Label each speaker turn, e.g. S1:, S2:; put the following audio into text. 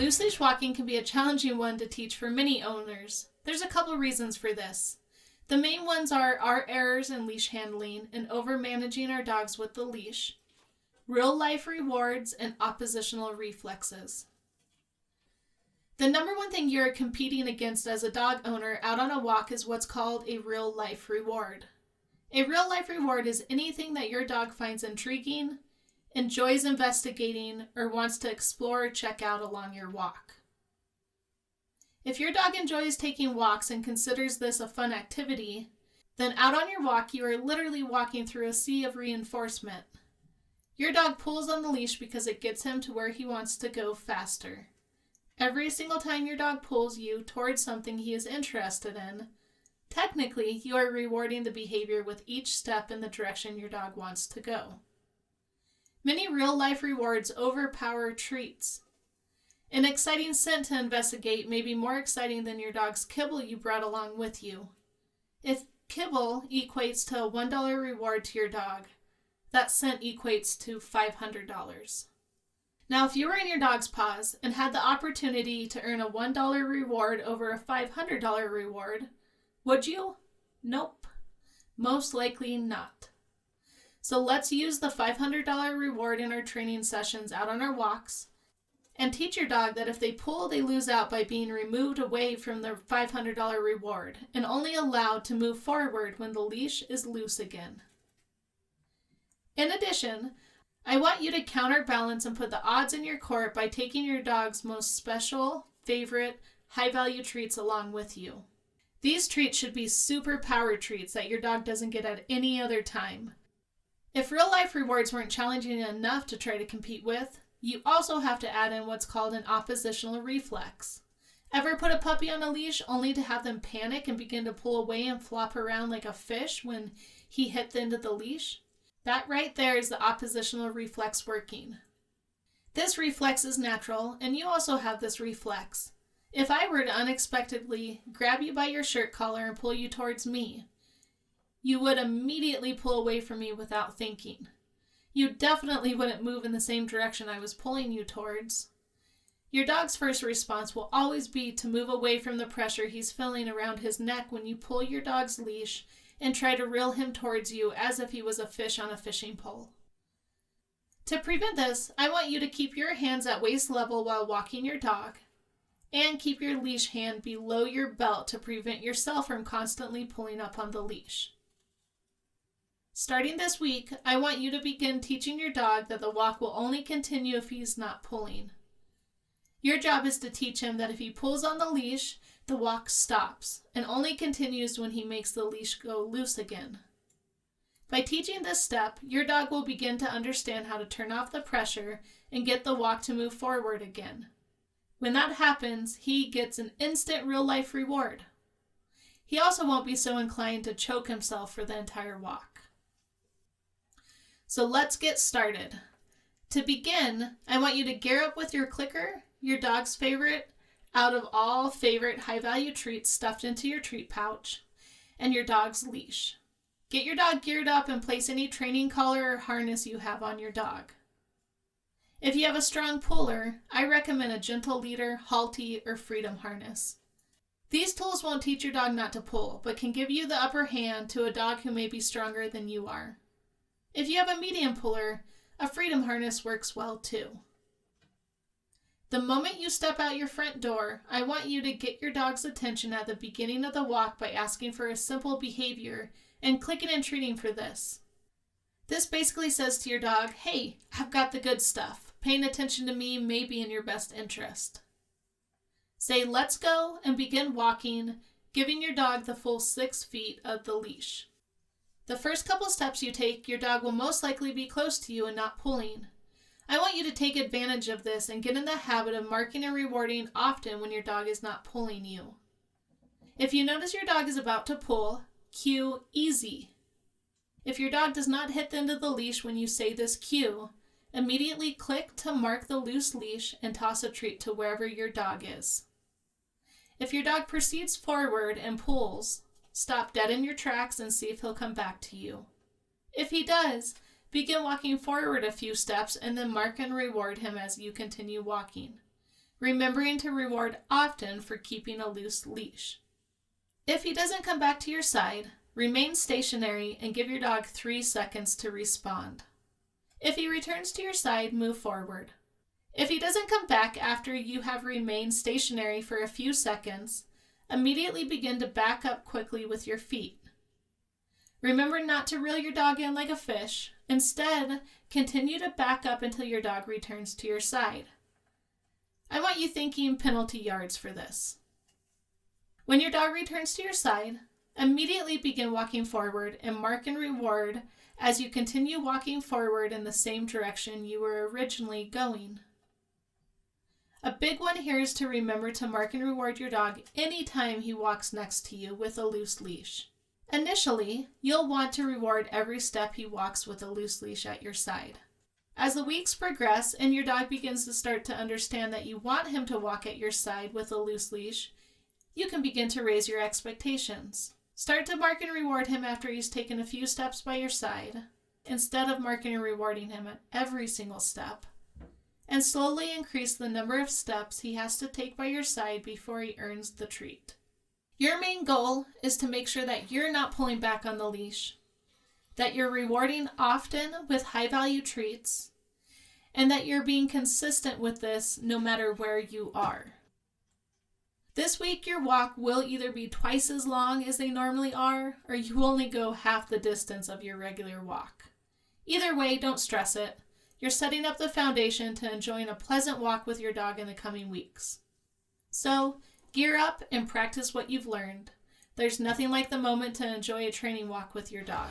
S1: Loose leash walking can be a challenging one to teach for many owners. There's a couple reasons for this. The main ones are our errors in leash handling and over-managing our dogs with the leash, real-life rewards, and oppositional reflexes. The number one thing you're competing against as a dog owner out on a walk is what's called a real-life reward. A real-life reward is anything that your dog finds intriguing, enjoys investigating, or wants to explore or check out along your walk. If your dog enjoys taking walks and considers this a fun activity, then out on your walk you are literally walking through a sea of reinforcement. Your dog pulls on the leash because it gets him to where he wants to go faster. Every single time your dog pulls you towards something he is interested in, technically you are rewarding the behavior with each step in the direction your dog wants to go. Many real-life rewards overpower treats. An exciting scent to investigate may be more exciting than your dog's kibble you brought along with you. If kibble equates to a $1 reward to your dog, that scent equates to $500. Now, if you were in your dog's paws and had the opportunity to earn a $1 reward over a $500 reward, would you? Nope. Most likely not. So let's use the $500 reward in our training sessions out on our walks and teach your dog that if they pull, they lose out by being removed away from the $500 reward and only allowed to move forward when the leash is loose again. In addition, I want you to counterbalance and put the odds in your court by taking your dog's most special, favorite, high-value treats along with you. These treats should be super power treats that your dog doesn't get at any other time. If real-life rewards weren't challenging enough to try to compete with, you also have to add in what's called an oppositional reflex. Ever put a puppy on a leash only to have them panic and begin to pull away and flop around like a fish when he hit the end of the leash? That right there is the oppositional reflex working. This reflex is natural, and you also have this reflex. If I were to unexpectedly grab you by your shirt collar and pull you towards me, you would immediately pull away from me without thinking. You definitely wouldn't move in the same direction I was pulling you towards. Your dog's first response will always be to move away from the pressure he's feeling around his neck when you pull your dog's leash and try to reel him towards you as if he was a fish on a fishing pole. To prevent this, I want you to keep your hands at waist level while walking your dog, and keep your leash hand below your belt to prevent yourself from constantly pulling up on the leash. Starting this week, I want you to begin teaching your dog that the walk will only continue if he's not pulling. Your job is to teach him that if he pulls on the leash, the walk stops and only continues when he makes the leash go loose again. By teaching this step, your dog will begin to understand how to turn off the pressure and get the walk to move forward again. When that happens, he gets an instant real-life reward. He also won't be so inclined to choke himself for the entire walk. So let's get started. To begin, I want you to gear up with your clicker, your dog's favorite out of all favorite high-value treats stuffed into your treat pouch, and your dog's leash. Get your dog geared up and place any training collar or harness you have on your dog. If you have a strong puller, I recommend a gentle leader, halty, or freedom harness. These tools won't teach your dog not to pull, but can give you the upper hand to a dog who may be stronger than you are. If you have a medium puller, a freedom harness works well too. The moment you step out your front door, I want you to get your dog's attention at the beginning of the walk by asking for a simple behavior and clicking and treating for this. This basically says to your dog, hey, I've got the good stuff. Paying attention to me may be in your best interest. Say, let's go, and begin walking, giving your dog the full 6 feet of the leash. The first couple steps you take, your dog will most likely be close to you and not pulling. I want you to take advantage of this and get in the habit of marking and rewarding often when your dog is not pulling you. If you notice your dog is about to pull, cue easy. If your dog does not hit the end of the leash when you say this cue, immediately click to mark the loose leash and toss a treat to wherever your dog is. If your dog proceeds forward and pulls, stop dead in your tracks and see if he'll come back to you. If he does, begin walking forward a few steps and then mark and reward him as you continue walking. remembering to reward often for keeping a loose leash. If he doesn't come back to your side, remain stationary and give your dog 3 seconds to respond. If he returns to your side, move forward. If he doesn't come back after you have remained stationary for a few seconds, immediately begin to back up quickly with your feet. Remember not to reel your dog in like a fish. Instead, continue to back up until your dog returns to your side. I want you thinking penalty yards for this. When your dog returns to your side, immediately begin walking forward and mark and reward as you continue walking forward in the same direction you were originally going. A big one here is to remember to mark and reward your dog anytime he walks next to you with a loose leash. Initially, you'll want to reward every step he walks with a loose leash at your side. As the weeks progress and your dog begins to start to understand that you want him to walk at your side with a loose leash, you can begin to raise your expectations. Start to mark and reward him after he's taken a few steps by your side, instead of marking and rewarding him at every single step, and slowly increase the number of steps he has to take by your side before he earns the treat. Your main goal is to make sure that you're not pulling back on the leash, that you're rewarding often with high-value treats, and that you're being consistent with this no matter where you are. This week, your walk will either be twice as long as they normally are, or you only go half the distance of your regular walk. Either way, don't stress it. You're setting up the foundation to enjoying a pleasant walk with your dog in the coming weeks. So, gear up and practice what you've learned. There's nothing like the moment to enjoy a training walk with your dog.